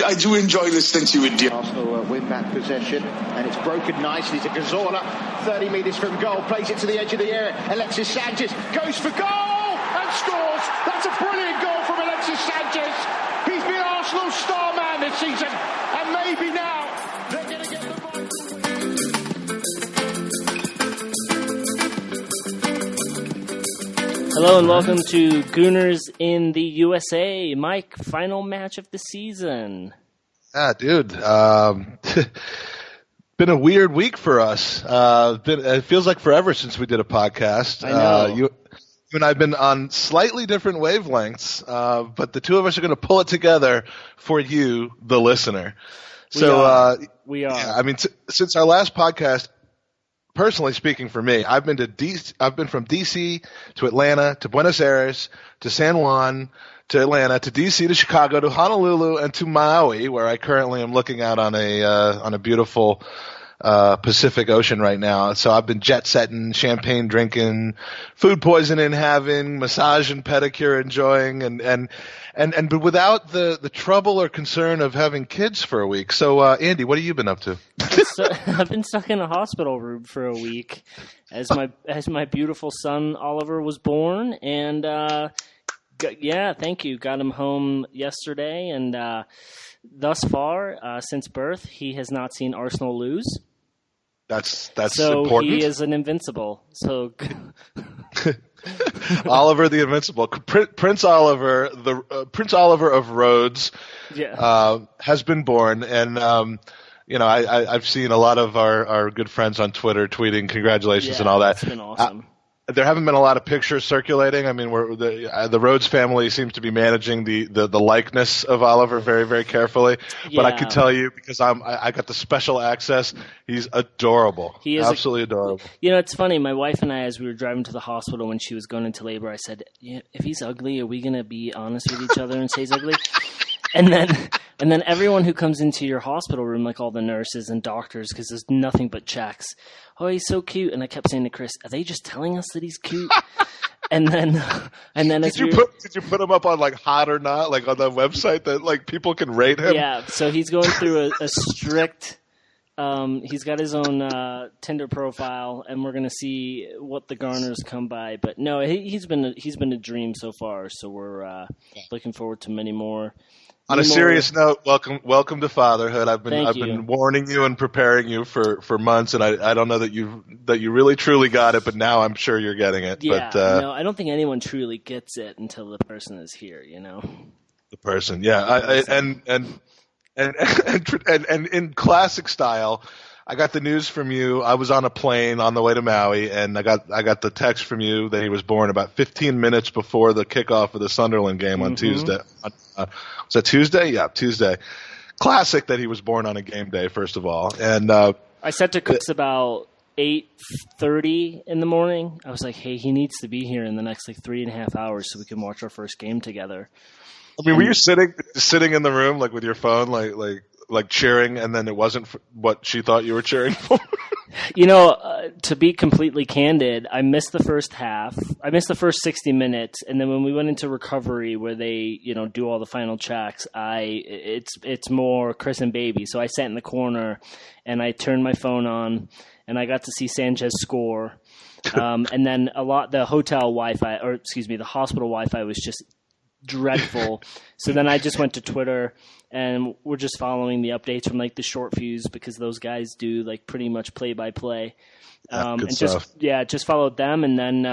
I do enjoy listening to you, India. Arsenal win back possession, and it's broken nicely to Cazorla. 30 metres from goal, plays it to the edge of the area. Alexis Sanchez goes for goal and scores. That's a brilliant goal from Alexis Sanchez. He's been Arsenal's star man this season, and maybe now they're going to get the ball. Hello and welcome to Gooners in the USA. Mike, final match of the season. Dude. Been a weird week for us. It feels like forever since we did a podcast. I know. You and I have been on slightly different wavelengths, but the two of us are going to pull it together for you, the listener. We are. Yeah, I mean, since our last podcast, personally speaking, for me, I've been from DC to Atlanta to Buenos Aires to San Juan to Atlanta to DC to Chicago to Honolulu and to Maui, where I currently am looking out on a beautiful Pacific Ocean right now. So I've been jet setting, champagne drinking, food poisoning having, massage and pedicure enjoying, but without the trouble or concern of having kids for a week. So Andy, what have you been up to? I've been stuck in a hospital room for a week as my beautiful son Oliver was born, and yeah, thank you. Got him home yesterday, and thus far, since birth, he has not seen Arsenal lose. That's so important. He is an invincible. So Oliver the Invincible, Prince Oliver, Prince Oliver of Rhodes, has been born, and I've seen a lot of our good friends on Twitter tweeting congratulations and all that. It's been awesome. There haven't been a lot of pictures circulating. I mean, the Rhodes family seems to be managing the likeness of Oliver very, very carefully. Yeah. But I can tell you, because I got the special access, he's adorable. He is absolutely adorable. You know, it's funny. My wife and I, as we were driving to the hospital when she was going into labor, I said, if he's ugly, are we going to be honest with each other and say he's ugly? And then everyone who comes into your hospital room, like all the nurses and doctors, because there's nothing but checks. Oh, he's so cute. And I kept saying to Chris, are they just telling us that he's cute? and then did you put him up on like Hot or Not, like on the website that like people can rate him? Yeah. So he's going through a strict. He's got his own Tinder profile, and we're gonna see what the garners come by. But no, he's been a dream so far. So we're looking forward to many more. On a serious note, welcome to fatherhood. I've Thank you. been warning you and preparing you for months, and I don't know that you really truly got it, but now I'm sure you're getting it. Yeah, but, no, I don't think anyone truly gets it until the person is here. You know, the person, yeah, and in classic style, I got the news from you. I was on a plane on the way to Maui, and I got the text from you that he was born about 15 minutes before the kickoff of the Sunderland game on Tuesday. Was that Tuesday? Yeah, Tuesday. Classic that he was born on a game day, first of all. And I said to Chris about 8:30 in the morning. I was like, "Hey, he needs to be here in the next 3.5 hours so we can watch our first game together." I mean, were you sitting in the room like with your phone, like cheering, and then it wasn't what she thought you were cheering for? You know, to be completely candid, I missed the first half. I missed the first 60 minutes, and then when we went into recovery, where they, do all the final checks, it's more Chris and baby. So I sat in the corner, and I turned my phone on, and I got to see Sanchez score. And then the hotel Wi-Fi, or excuse me, the hospital Wi-Fi was just dreadful. So then I just went to Twitter, and we're just following the updates from the short fuse, because those guys do pretty much play by play. Good and stuff. just followed them, and then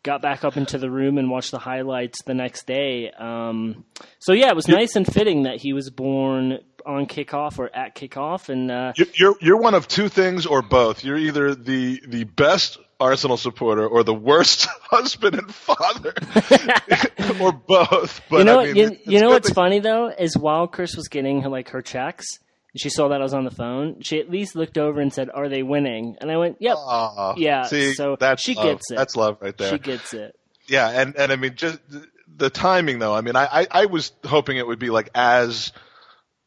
got back up into the room and watched the highlights the next day. So yeah, it was nice and fitting that he was born on kickoff or at kickoff. And you're one of two things or both. You're either the best Arsenal supporter or the worst husband and father, or both. But what's funny though is while Chris was getting her checks, she saw that I was on the phone. She at least looked over and said, "Are they winning?" And I went, "Yep, yeah." See, so she love. gets it. That's love right there. She gets it. Yeah, and I mean, just the timing though. I mean, I was hoping it would be as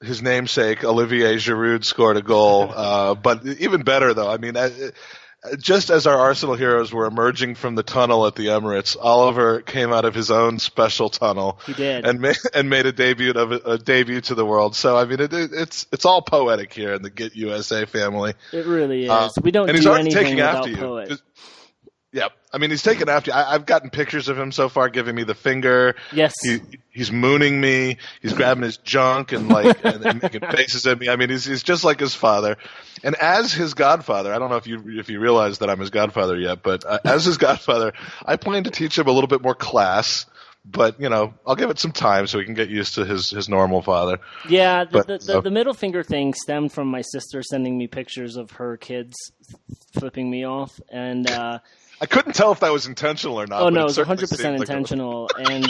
his namesake Olivier Giroud scored a goal, but even better though. I mean. just as our Arsenal heroes were emerging from the tunnel at the Emirates, Oliver came out of his own special tunnel. He did, and made a debut to the world. So I mean, it's all poetic here in the Get USA family. It really is. We don't and he's do already anything taking without after poet. you. Yeah, I mean, he's taken after you. I've gotten pictures of him so far giving me the finger. Yes. He's mooning me. He's grabbing his junk and and making faces at me. I mean, he's just like his father. And as his godfather, I don't know if you realize that I'm his godfather yet, but as his godfather, I plan to teach him a little bit more class. But, I'll give it some time so he can get used to his normal father. Yeah, the middle finger thing stemmed from my sister sending me pictures of her kids flipping me off. And I couldn't tell if that was intentional or not. Oh, no, it was 100% intentional. And,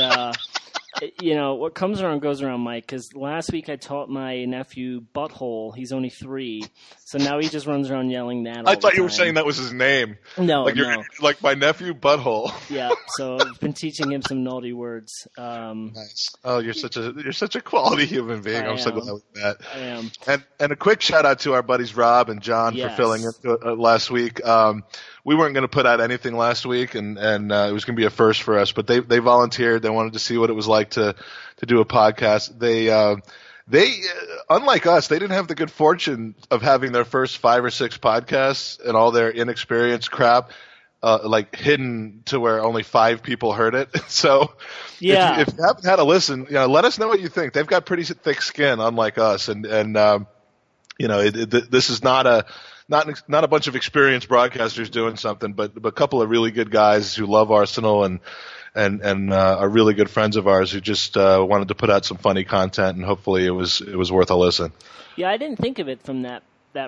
what comes around goes around, Mike, because last week I taught my nephew Butthole. He's only 3. So now he just runs around yelling that all I thought the you were time. saying that was his name. No, like my nephew Butthole. Yeah, so I've been teaching him some naughty words. Nice. Oh, you're such a quality human being. I'm so glad with that. I am. And a quick shout out to our buddies Rob and John for filling in last week. We weren't going to put out anything last week, and it was going to be a first for us. But they volunteered. They wanted to see what it was like to do a podcast. They unlike us, they didn't have the good fortune of having their first 5 or 6 podcasts and all their inexperienced crap hidden to where only 5 people heard it. So if you haven't had a listen, let us know what you think. They've got pretty thick skin, unlike us, and this is not a bunch of experienced broadcasters doing something, but a couple of really good guys who love Arsenal and are really good friends of ours who just wanted to put out some funny content, and hopefully it was worth a listen. Yeah, I didn't think of it from that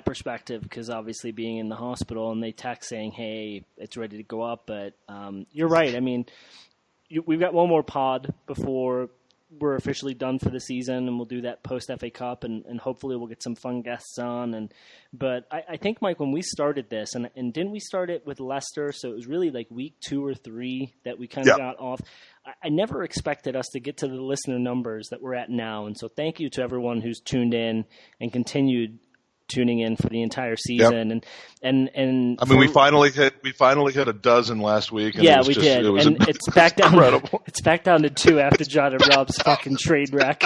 perspective, because obviously being in the hospital and they text saying, hey, it's ready to go up. But you're right. I mean, we've got one more pod before we're officially done for the season, and we'll do that post FA Cup, and hopefully we'll get some fun guests on. But I think, Mike, when we started this, and didn't we start it with Leicester? So it was really like week 2 or 3 that we kind of got off. I never expected us to get to the listener numbers that we're at now. And so thank you to everyone who's tuned in and continued tuning in for the entire season. Yep. And I mean, we finally hit a dozen last week. And we did. It's back down. Incredible. It's back down to 2 after John and Rob's fucking trade wreck.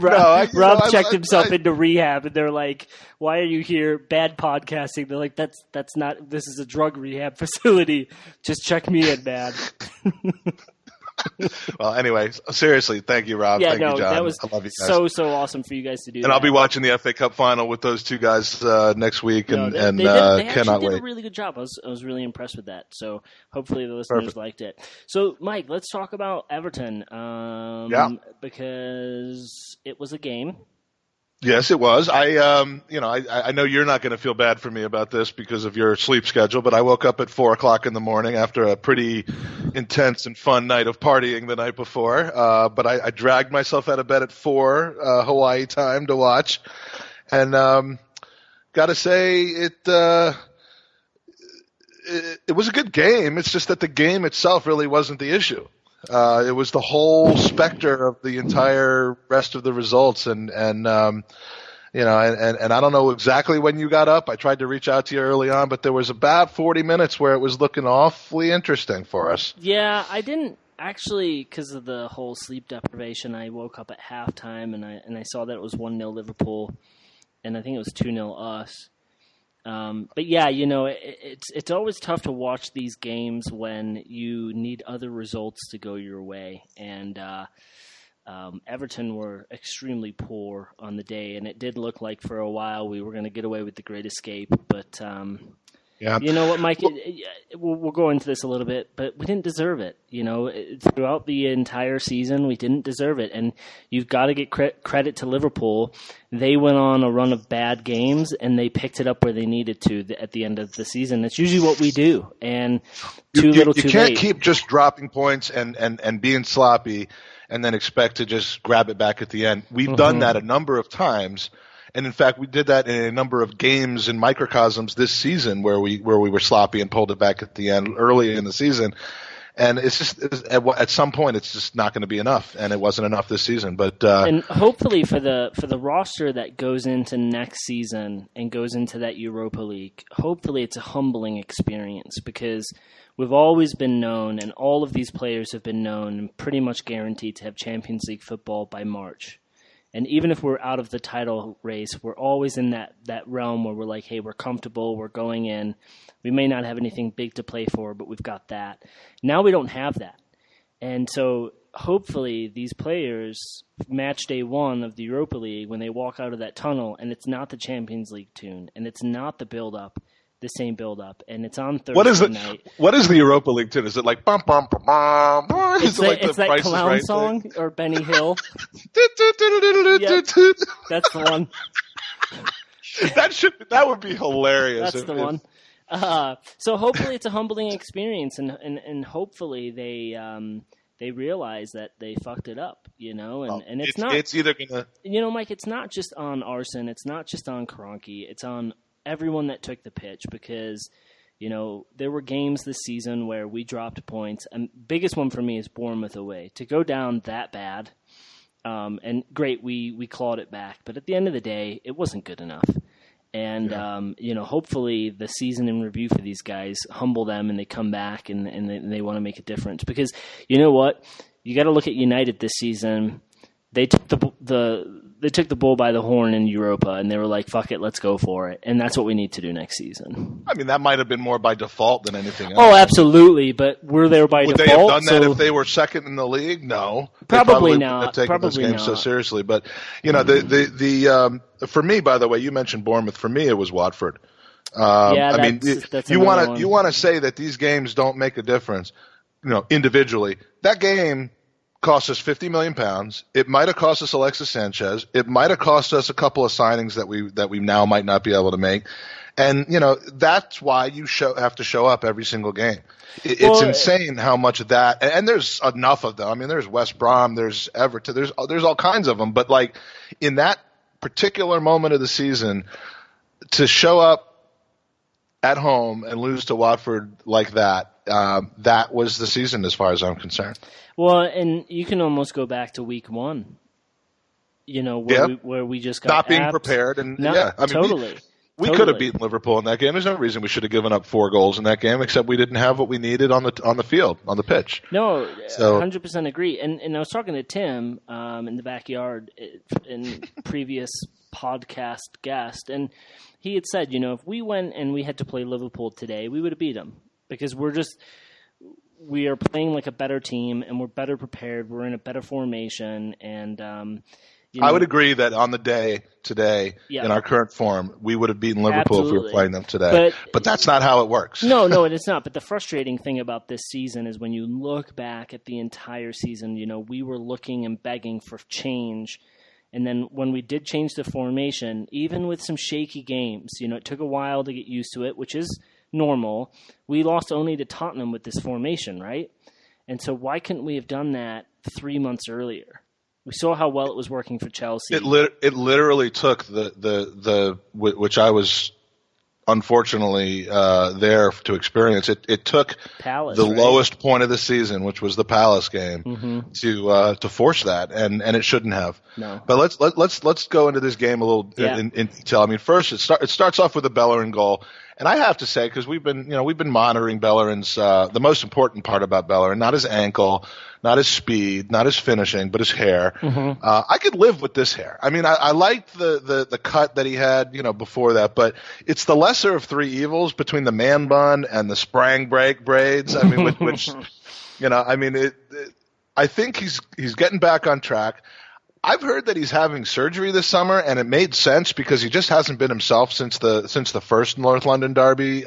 Rob checked himself into rehab, and they're like, "Why are you here? Bad podcasting." They're like, "That's not. This is a drug rehab facility. Just check me in, man." Well, anyway, seriously, thank you, Rob. Thank you, John. That was I love you guys. so awesome for you guys to do. And I'll be watching the FA Cup final with those 2 guys next week, they cannot wait. Did a really good job. I was really impressed with that. So hopefully the listeners liked it. So, Mike, let's talk about Everton. Because it was a game. Yes, it was. I know you're not going to feel bad for me about this because of your sleep schedule, but I woke up at 4:00 in the morning after a pretty intense and fun night of partying the night before. But I dragged myself out of bed at 4 Hawaii time to watch, and got to say it was a good game. It's just that the game itself really wasn't the issue. It was the whole specter of the entire rest of the results, and I don't know exactly when you got up. I tried to reach out to you early on, but there was about 40 minutes where it was looking awfully interesting for us. Yeah, I didn't actually, because of the whole sleep deprivation. I woke up at halftime, and I saw that it was 1-0 Liverpool, and I think it was 2-0 us. But yeah, it's always tough to watch these games when you need other results to go your way. And Everton were extremely poor on the day, and it did look like for a while we were going to get away with the Great Escape. But you know what, Mike? We'll go into this a little bit, but we didn't deserve it. Throughout the entire season, we didn't deserve it. And you've got to get credit to Liverpool. They went on a run of bad games, and they picked it up where they needed to at the end of the season. That's usually what we do. And too little, too late. You can't keep just dropping points and being sloppy and then expect to just grab it back at the end. We've done that a number of times. And in fact, we did that in a number of games and microcosms this season where we were sloppy and pulled it back at the end early in the season. And it's just at some point it's just not going to be enough, and it wasn't enough this season. But and hopefully for the roster that goes into next season and goes into that Europa League, hopefully it's a humbling experience, because we've always been known, and all of these players have been known and pretty much guaranteed to have Champions League football by March. And even if we're out of the title race, we're always in that realm where we're like, hey, we're comfortable, we're going in. We may not have anything big to play for, but we've got that. Now we don't have that. And so hopefully these players, match day 1 of the Europa League, when they walk out of that tunnel, and it's not the Champions League tune, and it's not the build-up, the same build-up, and it's on Thursday night. What is the Europa League tune? Is it like bum bum bum bum? It's that Price clown Right song thing? or Benny Hill. Yep, that's the one. That would be hilarious. That's the one. So hopefully it's a humbling experience, and hopefully they realize that they fucked it up, and it's not. It's either gonna. Mike, it's not just on Arson. It's not just on Crankin. It's on everyone that took the pitch, because there were games this season where we dropped points, and biggest one for me is Bournemouth away. To go down that bad, and great, we clawed it back, but at the end of the day, it wasn't good enough. And hopefully the season in review for these guys humble them, and they come back and they want to make a difference. Because you know what, you got to look at United this season. They took the bull by the horn in Europa, and they were like, "Fuck it, let's go for it." And that's what we need to do next season. I mean, that might have been more by default than anything else. Oh, absolutely. But we're there by Would default. Would they have done that if they were second in the league? No, probably They not. have taken Probably this game not. so seriously. But the for me, by the way, you mentioned Bournemouth. For me, it was Watford. That's you want to say that these games don't make a difference, individually. That game cost us £50 million. It might have cost us Alexis Sanchez. It might have cost us a couple of signings that we now might not be able to make. And that's why you have to show up every single game. It's insane how much of that, and there's enough of them. I mean, there's West Brom, there's Everton, there's all kinds of them. But like in that particular moment of the season, to show up at home and lose to Watford like that, that was the season as far as I'm concerned. Well, and you can almost go back to week 1, where we just got not being prepared, and totally. We could have beaten Liverpool in that game. There's no reason we should have given up 4 goals in that game, except we didn't have what we needed on the field, on the pitch. No, 100% agree. And I was talking to Tim in the backyard in previous podcast guest, and he had said, if we went and we had to play Liverpool today, we would have beat them, because we are playing like a better team, and we're better prepared. We're in a better formation, and I would agree that on the day today, in our current form, we would have beaten Liverpool if we were playing them today. But that's not how it works. No, it is not. But the frustrating thing about this season is when you look back at the entire season, we were looking and begging for change. And then when we did change the formation, even with some shaky games, it took a while to get used to it, which is normal. We lost only to Tottenham with this formation, right? And so why couldn't we have done that 3 months earlier? We saw how well it was working for Chelsea. It literally took the which I was unfortunately there to experience. It took Palace, the lowest point of the season, which was the Palace game, to force that, and it shouldn't have. No. But let's go into this game a little in detail. I mean, first it starts off with a Bellerin goal. And I have to say, because we've been monitoring Bellerin's the most important part about Bellerin, not his ankle, not his speed, not his finishing, but his hair. Mm-hmm. I could live with this hair. I mean, I liked the cut that he had, before that, but it's the lesser of 3 evils between the man bun and the sprang break braids. I mean, which I think he's getting back on track. I've heard that he's having surgery this summer, and it made sense because he just hasn't been himself since the first North London derby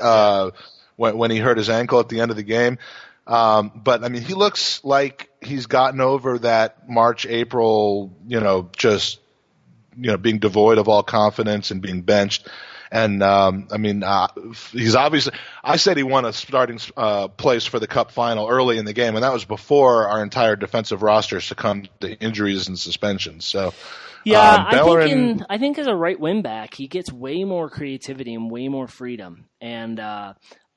when he hurt his ankle at the end of the game. But I mean, he looks like he's gotten over that March, April, being devoid of all confidence and being benched. And he's obviously. I said he won a starting place for the Cup final early in the game, and that was before our entire defensive roster succumbed to injuries and suspensions. So, I think as a right wing back, he gets way more creativity and way more freedom. And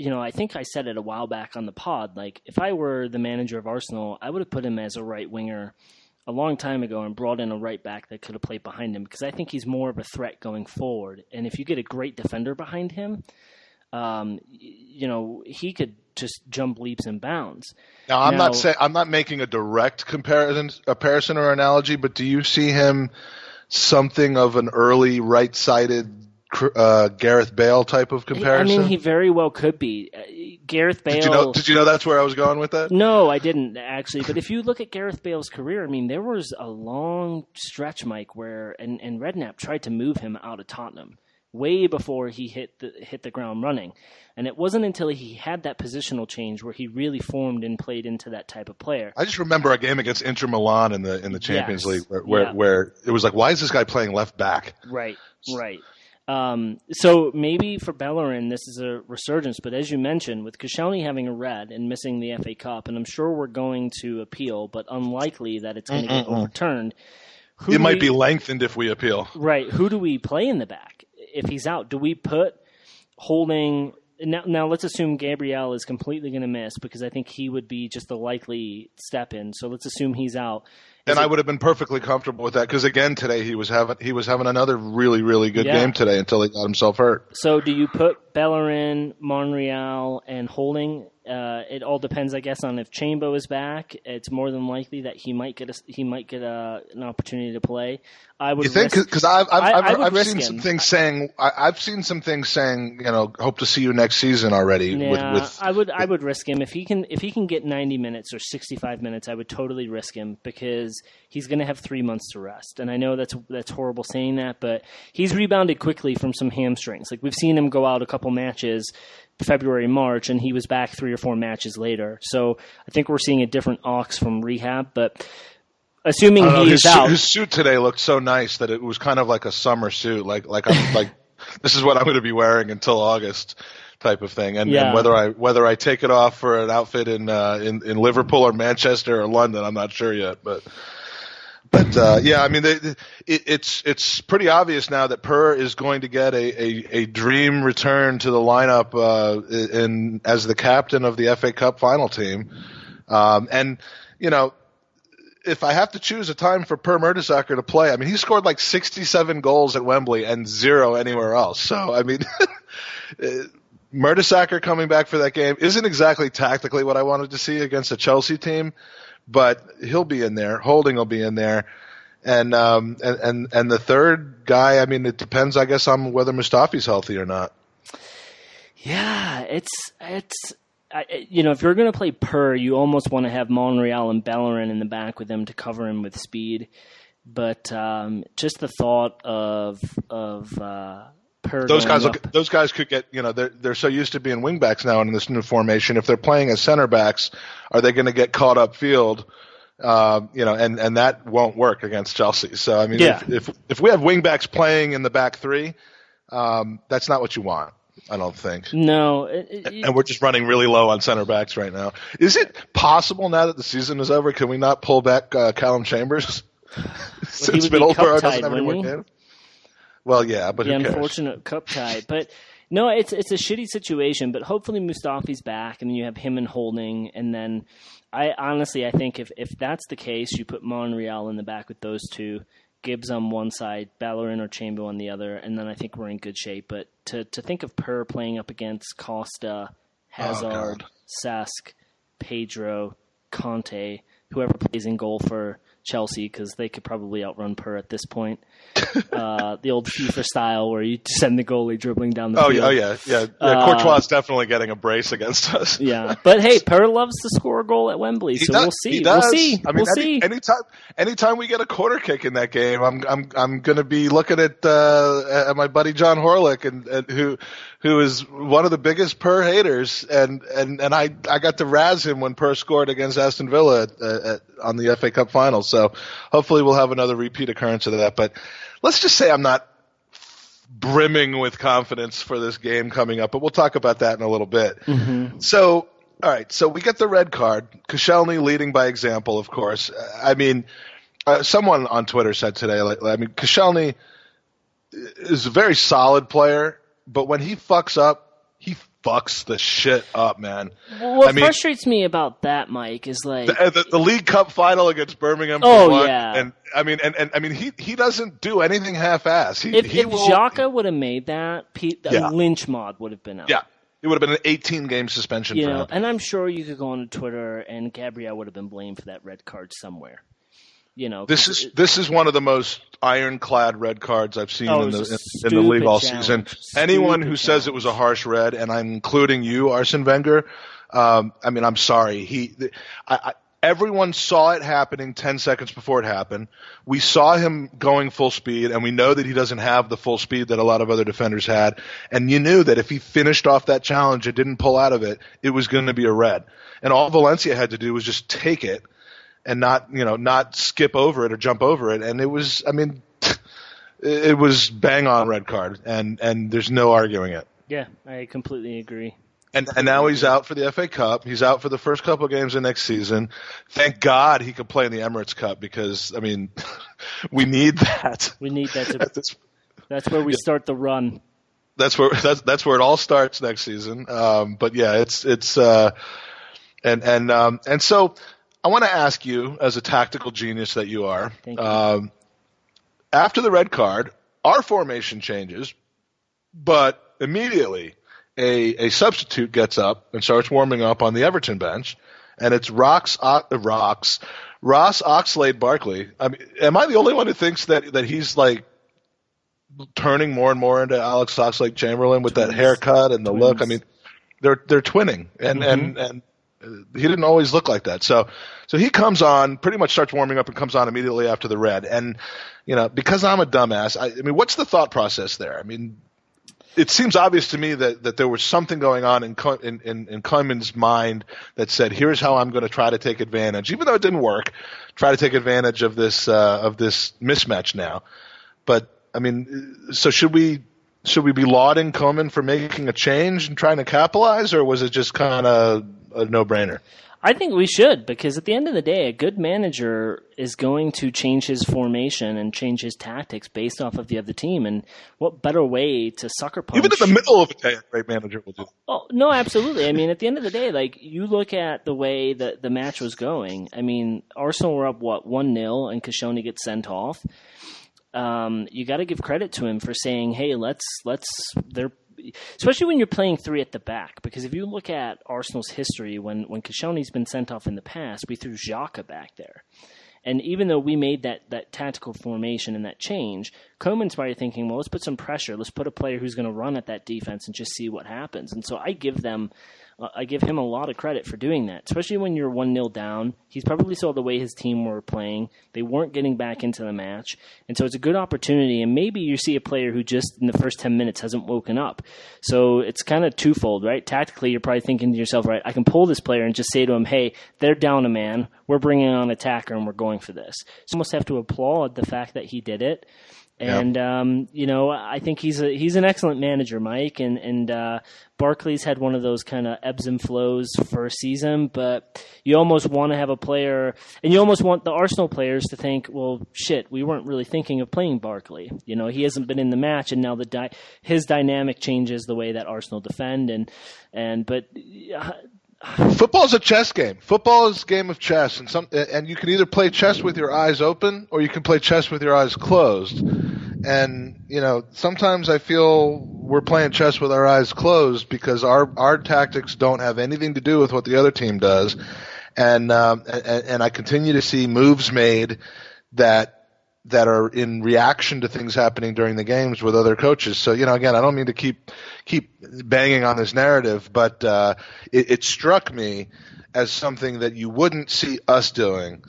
I think I said it a while back on the pod, like if I were the manager of Arsenal, I would have put him as a right winger a long time ago and brought in a right back that could have played behind him, because I think he's more of a threat going forward. And if you get a great defender behind him, he could just jump leaps and bounds. Now, I'm not making a direct comparison or analogy, but do you see him something of an early right-sided Gareth Bale type of comparison? I mean, he very well could be. Gareth Bale. Did you know that's where I was going with that? No, I didn't actually. But if you look at Gareth Bale's career, I mean, there was a long stretch, Mike, where and Redknapp tried to move him out of Tottenham way before he hit the ground running. And it wasn't until he had that positional change where he really formed and played into that type of player. I just remember a game against Inter Milan in the Champions League where it was like, why is this guy playing left back? Right. So maybe for Bellerin, this is a resurgence. But as you mentioned, with Koscielny having a red and missing the FA Cup, and I'm sure we're going to appeal, but unlikely that it's going to get overturned. It might be lengthened if we appeal. Right. Who do we play in the back if he's out? Do we put Holding... Now let's assume Gabriel is completely going to miss, because I think he would be just the likely step in. So let's assume he's out. And I would have been perfectly comfortable with that, because again today he was having another really, really good game today until he got himself hurt. So do you put Bellerin, Monreal, and Holding? It all depends, I guess, on if Chambo is back. It's more than likely that he might get an opportunity to play. I would. You think? Because I've seen some things saying hope to see you next season already. Yeah, I would risk him if he can get 90 minutes or 65 minutes. I would totally risk him, because he's going to have 3 months to rest. And I know that's horrible saying that, but he's rebounded quickly from some hamstrings. Like, we've seen him go out a couple matches, February, March, and he was back 3 or 4 matches later. So I think we're seeing a different Ox from rehab, but assuming he's out. His suit today looked so nice that it was kind of like a summer suit. Like this is what I'm going to be wearing until August type of thing. And whether I take it off for an outfit in Liverpool or Manchester or London, I'm not sure yet, but I mean, it's pretty obvious now that Per is going to get a dream return to the lineup as the captain of the FA Cup final team. If I have to choose a time for Per Mertesacker to play, I mean, he scored like 67 goals at Wembley and 0 anywhere else. So, I mean, Mertesacker coming back for that game isn't exactly tactically what I wanted to see against a Chelsea team, but he'll be in there. Holding will be in there. And the third guy, I mean, it depends, I guess, on whether Mustafi's healthy or not. Yeah, it's if you're going to play Per, you almost want to have Monreal and Bellerin in the back with him to cover him with speed. But just the thought of Per, those guys could get, they're so used to being wingbacks now in this new formation. If they're playing as center backs, are they going to get caught up field? And that won't work against Chelsea. So I mean, if we have wingbacks playing in the back three, that's not what you want, I don't think. No, and we're just running really low on center backs right now. Is it possible now that the season is over? Can we not pull back Callum Chambers since Middlesbrough doesn't have any more games? Well, yeah, but the who cares? Unfortunate cup tie, but. No, it's a shitty situation, but hopefully Mustafi's back, and then you have him and Holding, and then I think if that's the case, you put Monreal in the back with those two, Gibbs on one side, Bellerin or Chambo on the other, and then I think we're in good shape. But to think of Per playing up against Costa, Hazard, Cesc, Pedro, Conte, whoever plays in goal for Chelsea, because they could probably outrun Per at this point. The old FIFA style where you send the goalie dribbling down the field. Oh yeah. Courtois is definitely getting a brace against us. Yeah, but hey, Per loves to score a goal at Wembley, so we'll see. We'll see. I mean, anytime we get a corner kick in that game, I'm going to be looking at my buddy John Horlick, and who is one of the biggest Per haters, and I got to razz him when Per scored against Aston Villa on the FA Cup final. So hopefully we'll have another repeat occurrence of that. But let's just say I'm not brimming with confidence for this game coming up, but we'll talk about that in a little bit. Mm-hmm. So, all right, so we get the red card. Koscielny leading by example, of course. I mean, someone on Twitter said today, Koscielny is a very solid player, but when he fucks up, he fucks the shit up, man. Well, what frustrates me about that, Mike, is like the League Cup final against Birmingham. Yeah. And I mean, he doesn't do anything half-ass. If Xhaka would have made that, lynch mob would have been out. Yeah, it would have been an 18-game suspension for him. And I'm sure you could go on Twitter, and Gabriel would have been blamed for that red card somewhere. This is one of the most ironclad red cards I've seen in the league all season. Anyone who says it was a harsh red, and I'm including you, Arsene Wenger, I'm sorry. Everyone saw it happening 10 seconds before it happened. We saw him going full speed, and we know that he doesn't have the full speed that a lot of other defenders had. And you knew that if he finished off that challenge and didn't pull out of it, it was going to be a red. And all Valencia had to do was just take it and not skip over it or jump over it. And it was bang on red card, and there's no arguing it. Yeah, I completely agree. And now he's out for the FA Cup. He's out for the first couple of games of next season. Thank God he could play in the Emirates Cup because, we need that. We need that. That's where we start the run. That's where it all starts next season. But yeah, and so I want to ask you, as a tactical genius that you are, Thank you. After the red card, our formation changes, but immediately a substitute gets up and starts warming up on the Everton bench, and it's Ross Oxlade-Barkley. Am I the only one who thinks that he's like turning more and more into Alex Oxlade-Chamberlain with that haircut and the look? They're twinning, and he didn't always look like that. So he comes on, pretty much starts warming up and comes on immediately after the red. And, because I'm a dumbass, what's the thought process there? It seems obvious to me that there was something going on in Koeman's mind that said, here's how I'm going to try to take advantage, even though it didn't work, try to take advantage of this mismatch now. But, so should we be lauding Koeman for making a change and trying to capitalize, or was it just kind of a no-brainer? I think we should, because at the end of the day, a good manager is going to change his formation and change his tactics based off of the other team. And what better way to sucker punch? Even in the middle of a day, a great manager will do. Oh, no, absolutely. At the end of the day, you look at the way that the match was going. Arsenal were up, 1-0, and Koscielny gets sent off. You got to give credit to him for saying, hey, especially when you're playing three at the back, because if you look at Arsenal's history, when Koscielny's been sent off in the past, we threw Xhaka back there. And even though we made that tactical formation and that change, Koeman's probably thinking, well, let's put some pressure. Let's put a player who's going to run at that defense and just see what happens. And so I give him a lot of credit for doing that, especially when you're 1-0 down. He's probably saw the way his team were playing. They weren't getting back into the match. And so it's a good opportunity. And maybe you see a player who just in the first 10 minutes hasn't woken up. So it's kind of twofold, right? Tactically, you're probably thinking to yourself, right, I can pull this player and just say to him, hey, they're down a man. We're bringing on an attacker and we're going for this. So you almost have to applaud the fact that he did it. And, I think he's an excellent manager, Mike. And Barkley's had one of those kind of ebbs and flows for a season, but you almost want to have a player, and you almost want the Arsenal players to think, well, shit, we weren't really thinking of playing Barkley. He hasn't been in the match, and now his dynamic changes the way that Arsenal defend. But football's a chess game. Football is a game of chess, and you can either play chess with your eyes open or you can play chess with your eyes closed. And sometimes I feel we're playing chess with our eyes closed because our tactics don't have anything to do with what the other team does, and I continue to see moves made that are in reaction to things happening during the games with other coaches. So, again, I don't mean to keep banging on this narrative, but it struck me as something that you wouldn't see us doing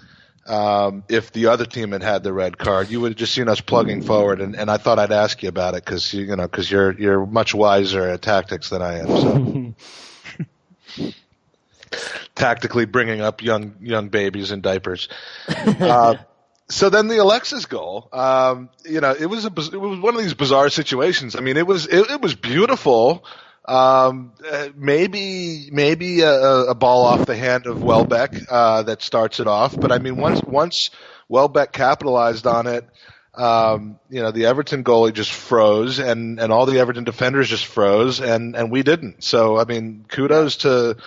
if the other team had the red card. You would have just seen us plugging forward, and I thought I'd ask you about it because you're much wiser at tactics than I am. So. Tactically bringing up young babies in diapers. So then the Alexis goal, it was one of these bizarre situations. It was beautiful. Maybe a ball off the hand of Welbeck that starts it off. But once Welbeck capitalized on it, The Everton goalie just froze, and all the Everton defenders just froze, and we didn't. So, I mean, kudos to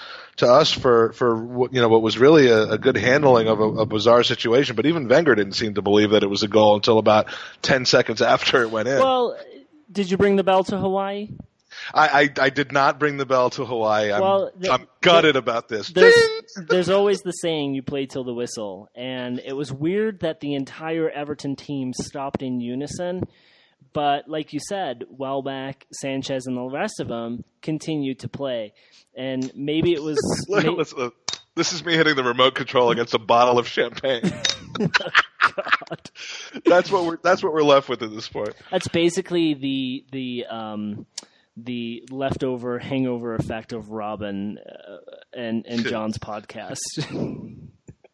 us for what was really a good handling of a bizarre situation. But even Wenger didn't seem to believe that it was a goal until about 10 seconds after it went in. Well, did you bring the bell to Hawaii? I did not bring the bell to Hawaii. I'm gutted about this. There's always the saying, you play till the whistle. And it was weird that the entire Everton team stopped in unison. But like you said, Welbeck, Sanchez, and the rest of them continued to play. And maybe it was... This is me hitting the remote control against a bottle of champagne. God. That's what we're left with at this point. That's basically the leftover hangover effect of Robin and John's podcast.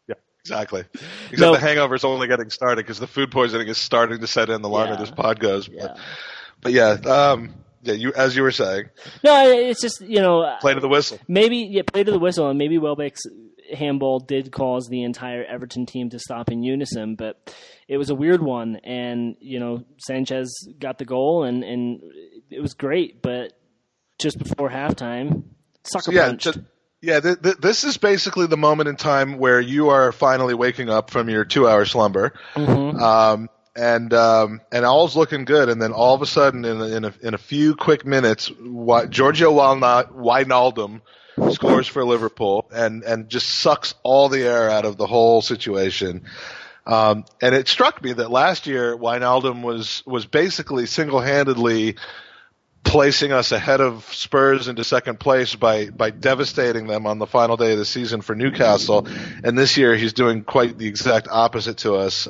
Yeah, exactly. Except the hangover is only getting started because the food poisoning is starting to set in the longer this pod goes. But you as you were saying. No, it's just play to the whistle. Play to the whistle, and maybe Welbeck's handball did cause the entire Everton team to stop in unison, but it was a weird one, and Sanchez got the goal, and it was great, but just before halftime, punched. This is basically the moment in time where you are finally waking up from your 2-hour slumber, and all's looking good, and then all of a sudden, in a few quick minutes, Giorgio Wijnaldum scores for Liverpool and just sucks all the air out of the whole situation. And it struck me that last year Wijnaldum was basically single-handedly placing us ahead of Spurs into second place by devastating them on the final day of the season for Newcastle. And this year he's doing quite the exact opposite to us.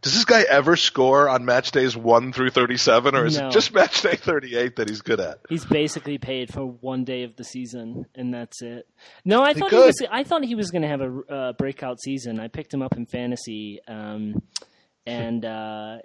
Does this guy ever score on match days 1 through 37, or is it just match day 38 that he's good at? He's basically paid for one day of the season, and that's it. No, I thought he was going to have a breakout season. I picked him up in fantasy, and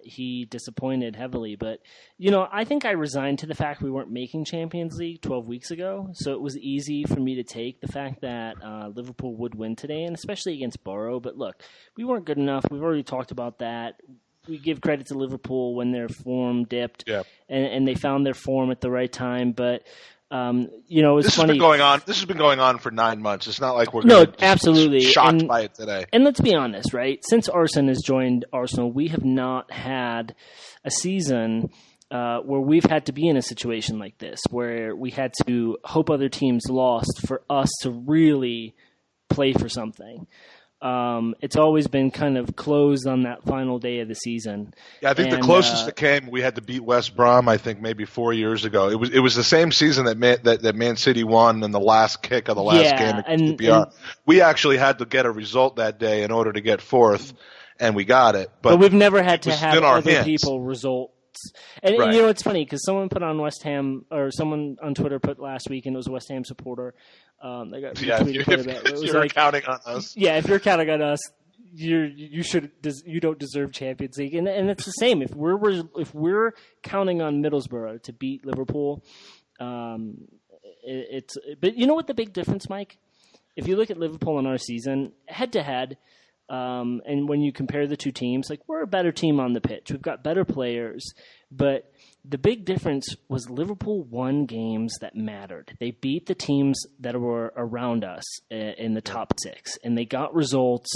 he disappointed heavily. But I think I resigned to the fact we weren't making Champions League 12 weeks ago, so it was easy for me to take the fact that Liverpool would win today, and especially against Borough. But look, we weren't good enough. We've already talked about that. We give credit to Liverpool when their form dipped, and they found their form at the right time. But it's funny. This has been going on for 9 months. It's not like we're absolutely shocked by it today. And let's be honest, right? Since Arsene has joined Arsenal, we have not had a season where we've had to be in a situation like this, where we had to hope other teams lost for us to really play for something. It's always been kind of closed on that final day of the season. Yeah, I think the closest it came, we had to beat West Brom, I think maybe 4 years ago. It was the same season that Man City won in the last kick of the last game against QPR. We actually had to get a result that day in order to get fourth, and we got it. But we've never had to have other people results. And it's funny because someone put on West Ham, or someone on Twitter put last week, and it was a West Ham supporter. If you're counting on us. Yeah, if you're counting on us, you don't deserve Champions League, and it's the same. If we're counting on Middlesbrough to beat Liverpool, but you know what the big difference, Mike? If you look at Liverpool in our season, head to head. And when you compare the two teams, we're a better team on the pitch. We've got better players, but the big difference was Liverpool won games that mattered. They beat the teams that were around us in the top six, and they got results,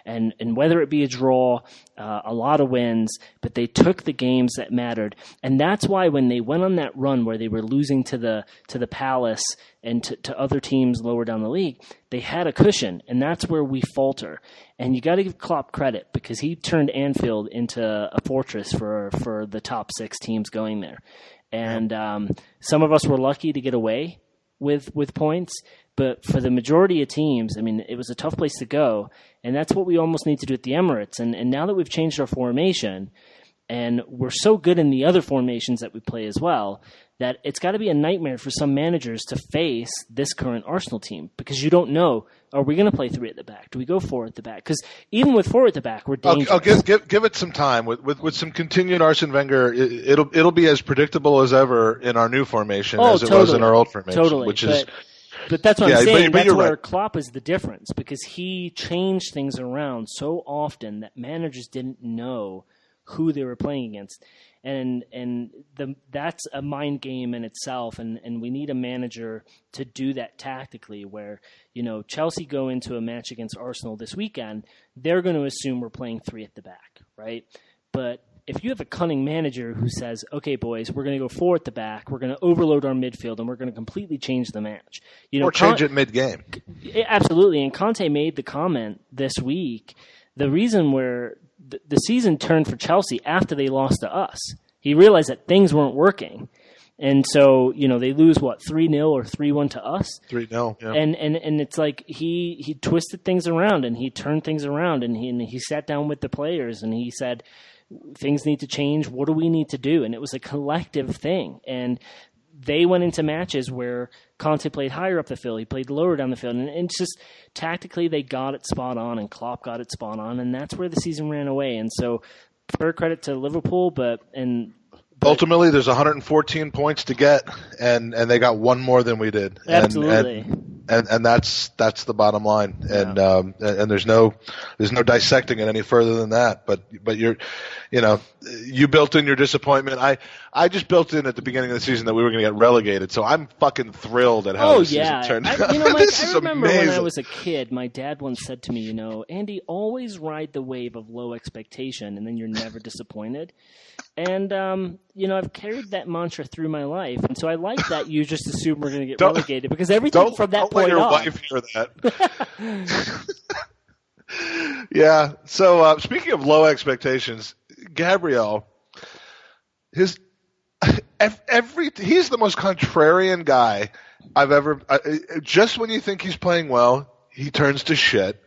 and whether it be a draw, a lot of wins, but they took the games that mattered. And that's why when they went on that run where they were losing to the Palace and to other teams lower down the league, they had a cushion, and that's where we falter. And you got to give Klopp credit because he turned Anfield into a fortress for the top six teams going there. And some of us were lucky to get away with points, but for the majority of teams, I mean, it was a tough place to go, and that's what we almost need to do at the Emirates. And now that we've changed our formation, and we're so good in the other formations that we play as well, that it's got to be a nightmare for some managers to face this current Arsenal team because you don't know, are we going to play 3 at the back? Do we go 4 at the back? Because even with 4 at the back, we're dangerous. Give it some time. With some continued Arsene Wenger, it'll be as predictable as ever in our new formation as it was in our old formation. Totally. But that's what I'm saying. That's where Klopp is the difference because he changed things around so often that managers didn't know who they were playing against. And that's a mind game in itself, and we need a manager to do that tactically where, Chelsea go into a match against Arsenal this weekend, they're going to assume we're playing 3 at the back, right? But if you have a cunning manager who says, okay, boys, we're going to go 4 at the back, we're going to overload our midfield, and we're going to completely change the match. Or change it mid-game. Absolutely, and Conte made the comment this week, the reason where the season turned for Chelsea after they lost to us. He realized that things weren't working. And so, they lose, 3-0 or 3-1 to us? 3-0, yeah. And it's like he twisted things around and he turned things around and he sat down with the players and he said, things need to change. What do we need to do? And it was a collective thing. And they went into matches where Conte played higher up the field. He played lower down the field. And it's just tactically they got it spot on and Klopp got it spot on. And that's where the season ran away. And so fair credit to Liverpool, but ultimately there's 114 points to get, and they got one more than we did. Absolutely. And that's the bottom line. Yeah. And there's no dissecting it any further than that. But you built in your disappointment. I just built in at the beginning of the season that we were going to get relegated. So I'm fucking thrilled at how this season turned out. Mike, This I remember amazing. when I was a kid, my dad once said to me, Andy, always ride the wave of low expectation, and then you're never disappointed. And, I've carried that mantra through my life. And so I like that you just assume we're going to get relegated because everything from that point your on. wife hear that. Yeah. So speaking of low expectations, Gabriel, he's the most contrarian guy I've ever. Just when you think he's playing well, he turns to shit.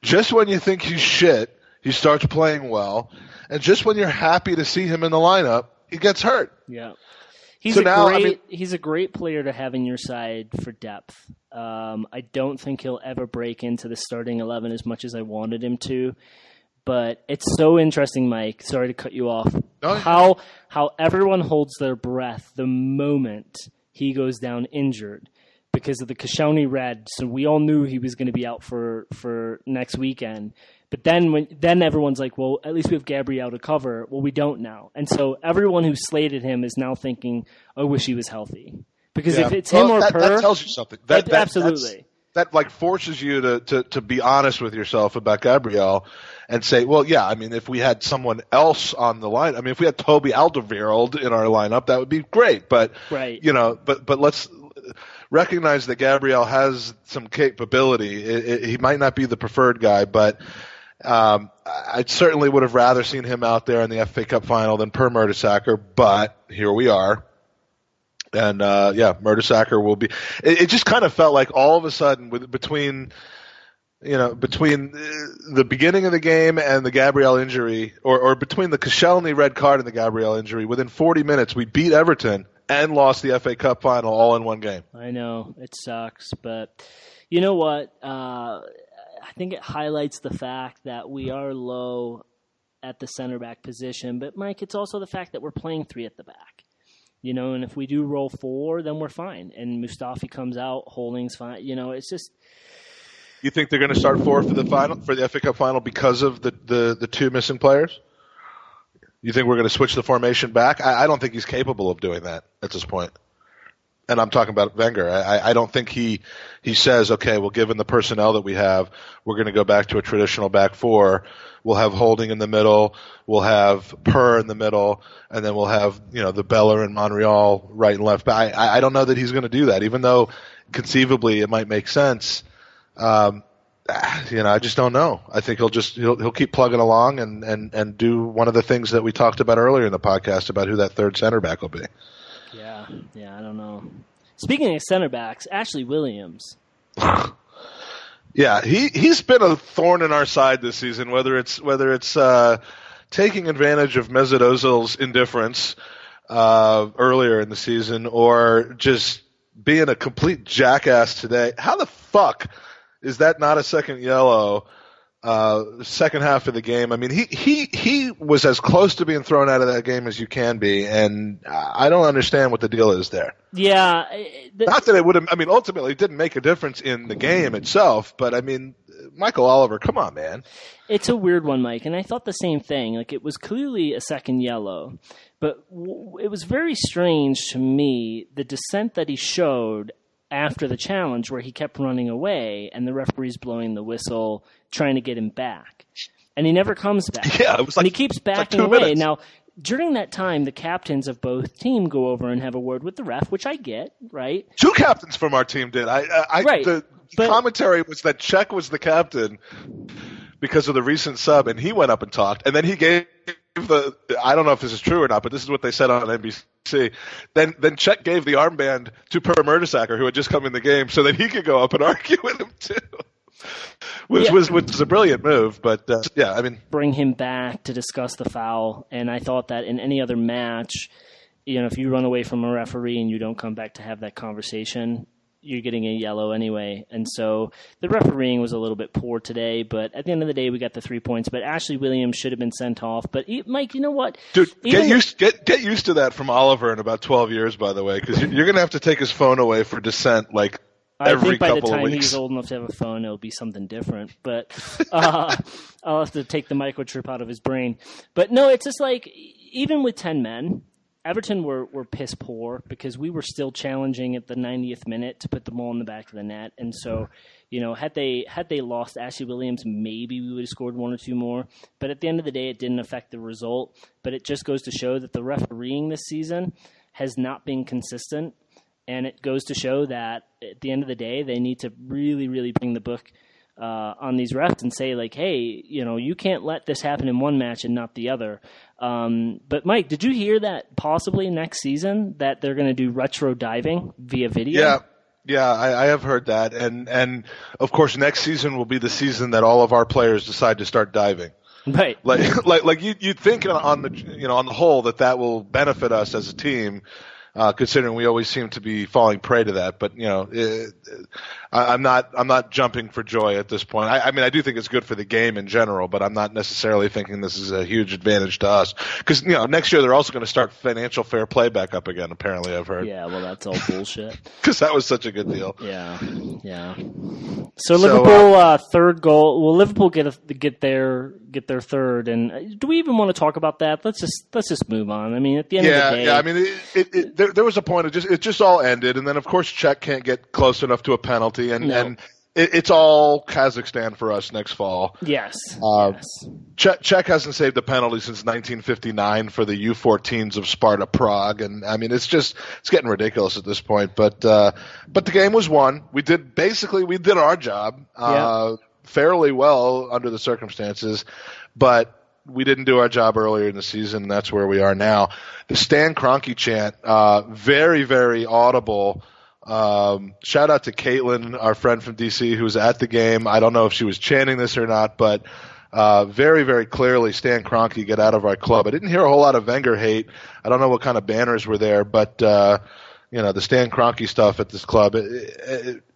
Just when you think he's shit, he starts playing well. And just when you're happy to see him in the lineup, he gets hurt. Yeah. He's a great player to have in your side for depth. I don't think he'll ever break into the starting 11 as much as I wanted him to. But it's so interesting, Mike. Sorry to cut you off. No, how everyone holds their breath the moment he goes down injured because of the Koscielny red. So we all knew he was going to be out for next weekend. But then everyone's like, well, at least we have Gabriel to cover. Well, we don't now. And so everyone who slated him is now thinking, I wish he was healthy. Because if it's him or Kerr... That tells you something. Absolutely. That forces you to be honest with yourself about Gabriel and say, well, yeah, I mean, if we had someone else on the line, I mean, if we had Toby Alderweireld in our lineup, that would be great. But, right. But let's recognize that Gabriel has some capability. He might not be the preferred guy, but... I certainly would have rather seen him out there in the FA Cup final than Per Mertesacker, but here we are. And, Mertesacker will be – it just kind of felt like all of a sudden between the beginning of the game and the Gabriel injury or between the Koscielny red card and the Gabriel injury, within 40 minutes we beat Everton and lost the FA Cup final all in one game. I know. It sucks, but you know what? I think it highlights the fact that we are low at the center back position. But, Mike, it's also the fact that we're playing 3 at the back. And if we do roll 4, then we're fine. And Mustafi comes out, Holding's fine. It's just... You think they're going to start 4 for the FA Cup final because of the 2 missing players? You think we're going to switch the formation back? I don't think he's capable of doing that at this point. And I'm talking about Wenger. I don't think he says, okay, well, given the personnel that we have, we're going to go back to a traditional back 4. We'll have Holding in the middle. We'll have Per in the middle. And then we'll have, the Beller and Monreal right and left. But I don't know that he's going to do that, even though conceivably it might make sense. I just don't know. I think he'll keep plugging along and do one of the things that we talked about earlier in the podcast about who that third center back will be. Yeah, I don't know. Speaking of center backs, Ashley Williams. Yeah, he's been a thorn in our side this season. Whether it's taking advantage of Mesut Ozil's indifference earlier in the season, or just being a complete jackass today. How the fuck is that not a second yellow? Second half of the game. I mean, he was as close to being thrown out of that game as you can be, and I don't understand what the deal is there. Yeah. Not that it would have, ultimately it didn't make a difference in the game itself, but I mean, Michael Oliver, come on, man. It's a weird one, Mike, and I thought the same thing. Like, it was clearly a second yellow, but it was very strange to me, the dissent that he showed after the challenge where he kept running away and the referee's blowing the whistle, trying to get him back. And he never comes back. Yeah, it was like, and he keeps backing like 2 away. minutes. Now, during that time, the captains of both teams go over and have a word with the ref, which I get, right? 2 captains from our team did. Right. The commentary was that Czech was the captain because of the recent sub, and he went up and talked, and then he gave I don't know if this is true or not, but this is what they said on NBC. Then Czech gave the armband to Per Mertesacker, who had just come in the game, so that he could go up and argue with him too. Which was a brilliant move, but I mean, bring him back to discuss the foul. And I thought that in any other match, if you run away from a referee and you don't come back to have that conversation, you're getting a yellow anyway. And so the refereeing was a little bit poor today, but at the end of the day, we got the 3 points. But Ashley Williams should have been sent off. But Mike, you know what? Dude, get used to that from Oliver in about 12 years, by the way, because you're going to have to take his phone away for dissent, like. I Every think by the couple of time weeks. he's old enough to have a phone, it'll be something different. But I'll have to take the microchip out of his brain. But no, it's just like, even with 10 men, Everton were piss poor because we were still challenging at the 90th minute to put the ball in the back of the net. And so, had they lost Ashley Williams, maybe we would have scored 1 or 2 more. But at the end of the day, it didn't affect the result. But it just goes to show that the refereeing this season has not been consistent. And it goes to show that at the end of the day, they need to really, really bring the book on these refs and say, like, hey, you can't let this happen in one match and not the other. But, Mike, did you hear that possibly next season that they're going to do retro diving via video? Yeah, I have heard that. And of course, next season will be the season that all of our players decide to start diving. Right. Like you'd think on the whole that will benefit us as a team. Considering we always seem to be falling prey to that, but I'm not jumping for joy at this point. I mean, I do think it's good for the game in general, but I'm not necessarily thinking this is a huge advantage to us because next year they're also going to start financial fair play back up again. Apparently, I've heard. Yeah, well, that's all bullshit. Because that was such a good deal. Yeah. So Liverpool third goal. Will Liverpool get their third? And do we even want to talk about that? Let's just move on. I mean, at the end of the day, I mean, there was a point. It just all ended, and then of course Czech can't get close enough to a penalty, and it's all Kazakhstan for us next fall. Yes. Czech hasn't saved a penalty since 1959 for the U14s of Sparta Prague, and I mean it's getting ridiculous at this point. But the game was won. We did our job fairly well under the circumstances, but we didn't do our job earlier in the season, and that's where we are now. The Stan Kroenke chant, very, very audible. Shout out to Caitlin, our friend from DC, who was at the game. I don't know if she was chanting this or not, but very, very clearly, Stan Kroenke, get out of our club. I didn't hear a whole lot of Wenger hate. I don't know what kind of banners were there, but the Stan Kroenke stuff at this club.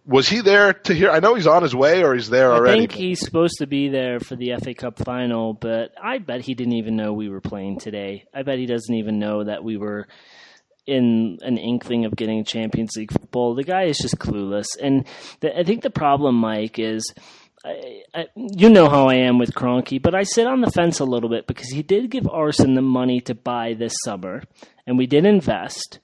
Was he there to hear? I know he's on his way, or he's there already. I think he's supposed to be there for the FA Cup final, but I bet he didn't even know we were playing today. I bet he doesn't even know that we were in an inkling of getting Champions League football. The guy is just clueless. And I think the problem, Mike, is you know how I am with Kroenke, but I sit on the fence a little bit because he did give Arsene the money to buy this summer, and we did invest.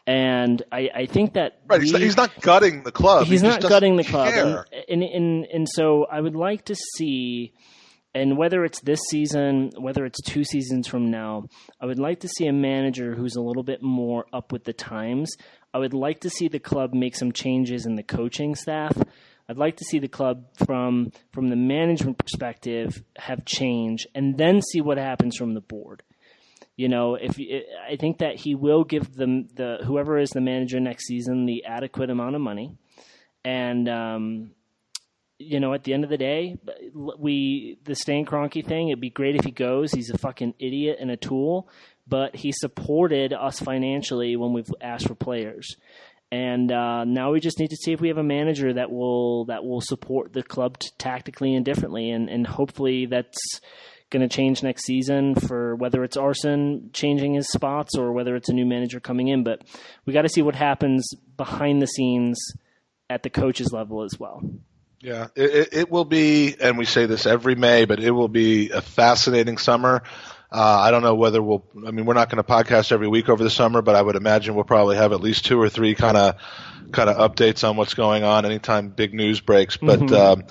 And I think that he's not gutting the club. He's not gutting the club, care. and so I would like to see, and whether it's this season, whether it's 2 seasons from now, I would like to see a manager who's a little bit more up with the times. I would like to see the club make some changes in the coaching staff. I'd like to see the club from the management perspective have change, and then see what happens from the board. I think that he will give them whoever is the manager next season the adequate amount of money, and at the end of the day, the Stan Kroenke thing. It'd be great if he goes. He's a fucking idiot and a tool, but he supported us financially when we've asked for players, and now we just need to see if we have a manager that will support the club tactically and differently, and hopefully that's going to change next season, for whether it's Arsene changing his spots or whether it's a new manager coming in. But we got to see what happens behind the scenes at the coaches level as well. Yeah, it will be, and we say this every May, but it will be a fascinating summer. I don't know whether we're not going to podcast every week over the summer, but I would imagine we'll probably have at least 2 or 3 kind of updates on what's going on anytime big news breaks. But,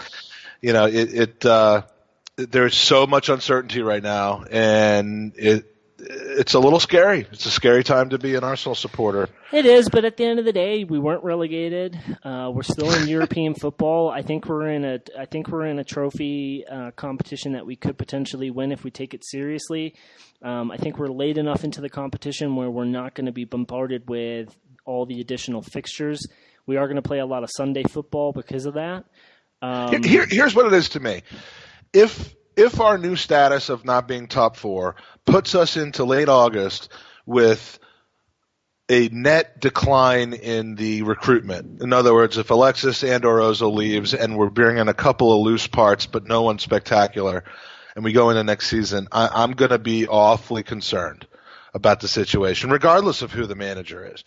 there's so much uncertainty right now, and it's a little scary. It's a scary time to be an Arsenal supporter. It is, but at the end of the day, we weren't relegated. We're still in European football. I think we're in a trophy competition that we could potentially win if we take it seriously. I think we're late enough into the competition where we're not going to be bombarded with all the additional fixtures. We are going to play a lot of Sunday football because of that. Here's what it is to me. If our new status of not being top 4 puts us into late August with a net decline in the recruitment, in other words, if Alexis and or Ozil leaves and we're bringing a couple of loose parts but no one spectacular, and we go into next season, I'm going to be awfully concerned about the situation, regardless of who the manager is.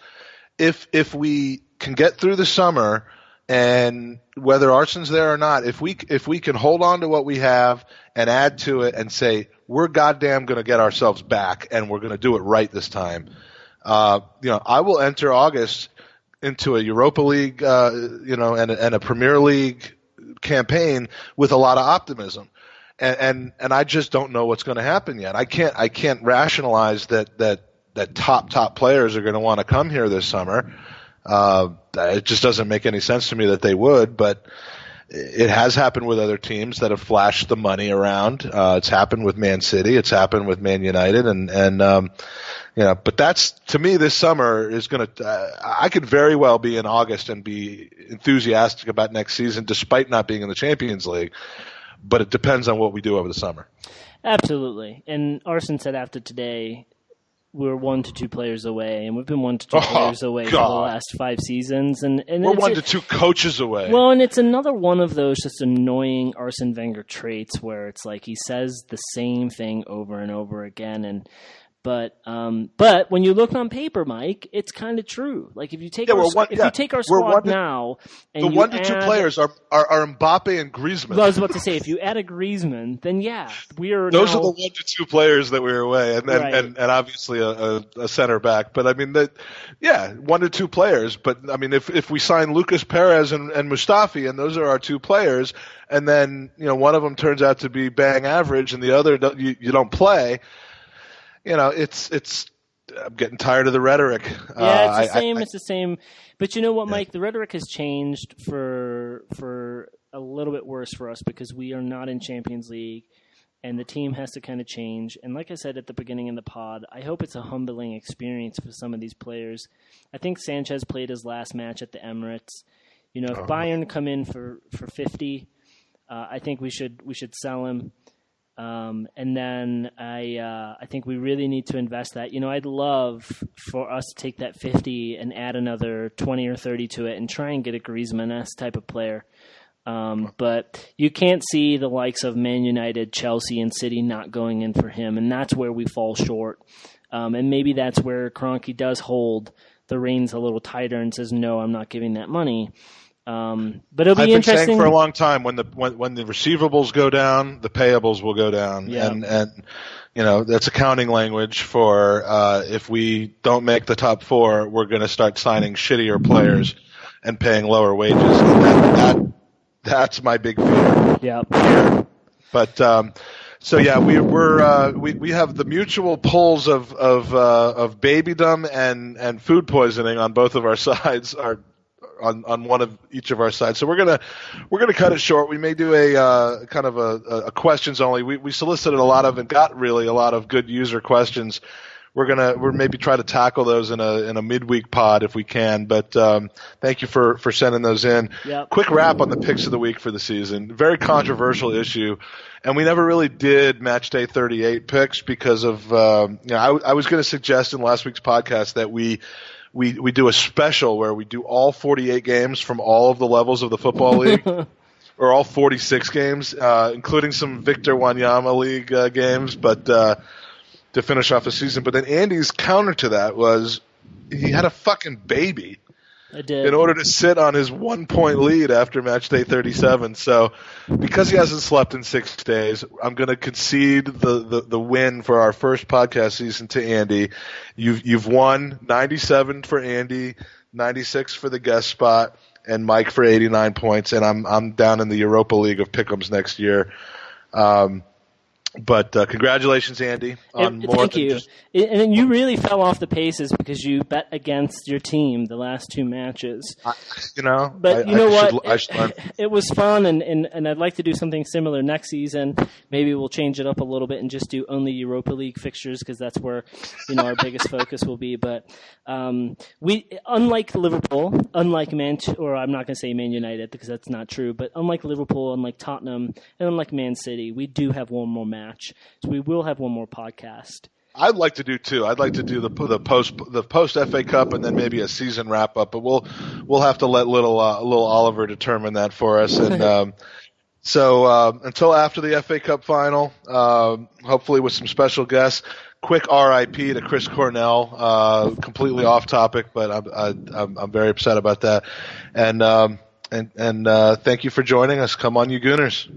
If we can get through the summer, and whether Arsenal's there or not, if we can hold on to what we have and add to it and say we're goddamn going to get ourselves back and we're going to do it right this time, I will enter August into a Europa League, and a Premier League campaign with a lot of optimism. And I just don't know what's going to happen yet. I can't rationalize that top players are going to want to come here this summer. It just doesn't make any sense to me that they would, but it has happened with other teams that have flashed the money around. It's happened with Man City. It's happened with Man United. But that's, to me, this summer is going to, I could very well be in August and be enthusiastic about next season despite not being in the Champions League, but it depends on what we do over the summer. Absolutely. And Arsene said after today, we're 1 to 2 players away, and we've been 1 to 2 players away for the last 5 seasons. And we're 1 to 2 coaches away. Well, and it's another one of those just annoying Arsene Wenger traits where it's like he says the same thing over and over again. But when you look on paper, Mike, it's kind of true. Like if you take our squad now, and the 1 to 2 players are Mbappe and Griezmann. Well, I was about to say if you add a Griezmann, then we are. Those are the 1 to 2 players that we were away, and obviously a center back. But I mean 1 to 2 players. But I mean if we sign Lucas Perez and Mustafi, and those are our 2 players, and then one of them turns out to be bang average, and the other you don't play. It's. I'm getting tired of the rhetoric. Yeah, it's the same. It's the same. But you know what, Mike? The rhetoric has changed for a little bit worse for us because we are not in Champions League, and the team has to kind of change. And like I said at the beginning of the pod, I hope it's a humbling experience for some of these players. I think Sanchez played his last match at the Emirates. If Bayern come in for 50, I think we should sell him. And then I think we really need to invest that. I'd love for us to take that 50 and add another 20 or 30 to it and try and get a Griezmann-esque type of player. But you can't see the likes of Man United, Chelsea, and City not going in for him, and that's where we fall short. And maybe that's where Crankin does hold the reins a little tighter and says, no, I'm not giving that money. But it'll be interesting. I've been saying for a long time when the receivables go down, the payables will go down, and that's accounting language for if we don't make the top 4, we're going to start signing shittier players and paying lower wages. That's my big fear. Yeah. But we have the mutual pulls of babydom and food poisoning on both of our sides. On one of each of our sides, so we're gonna cut it short. We may do a kind of a questions only. We solicited a lot of and got really a lot of good user questions. We're maybe try to tackle those in a midweek pod if we can. But thank you for sending those in. Yep. Quick wrap on the picks of the week for the season. Very controversial issue, and we never really did match day 38 picks because of I was going to suggest in last week's podcast that we do a special where we do all 48 games from all of the levels of the football league, or all 46 games, including some Victor Wanyama League games, but to finish off the season. But then Andy's counter to that was he had a fucking baby. I did. in order to sit on his 1-point lead after match day 37. So because he hasn't slept in 6 days, I'm going to concede the win for our first podcast season to Andy. You've won 97 for Andy, 96 for the guest spot, and Mike for 89 points, and I'm down in the Europa League of Pickems next year. But congratulations, Andy. On more thank you. And you really fell off the paces because you bet against your team the last 2 matches. But you know what? I should learn. It was fun, and I'd like to do something similar next season. Maybe we'll change it up a little bit and just do only Europa League fixtures because that's where our biggest focus will be. But we, unlike Liverpool, unlike or I'm not going to say Man United because that's not true, but unlike Liverpool, unlike Tottenham, and unlike Man City, we do have one more match. So we will have one more podcast. I'd like to do 2. I'd like to do the post FA Cup and then maybe a season wrap up. But we'll have to let little Oliver determine that for us. And so until after the FA Cup final, hopefully with some special guests. Quick RIP to Chris Cornell. Completely off topic, but I'm very upset about that. And thank you for joining us. Come on, you Gooners.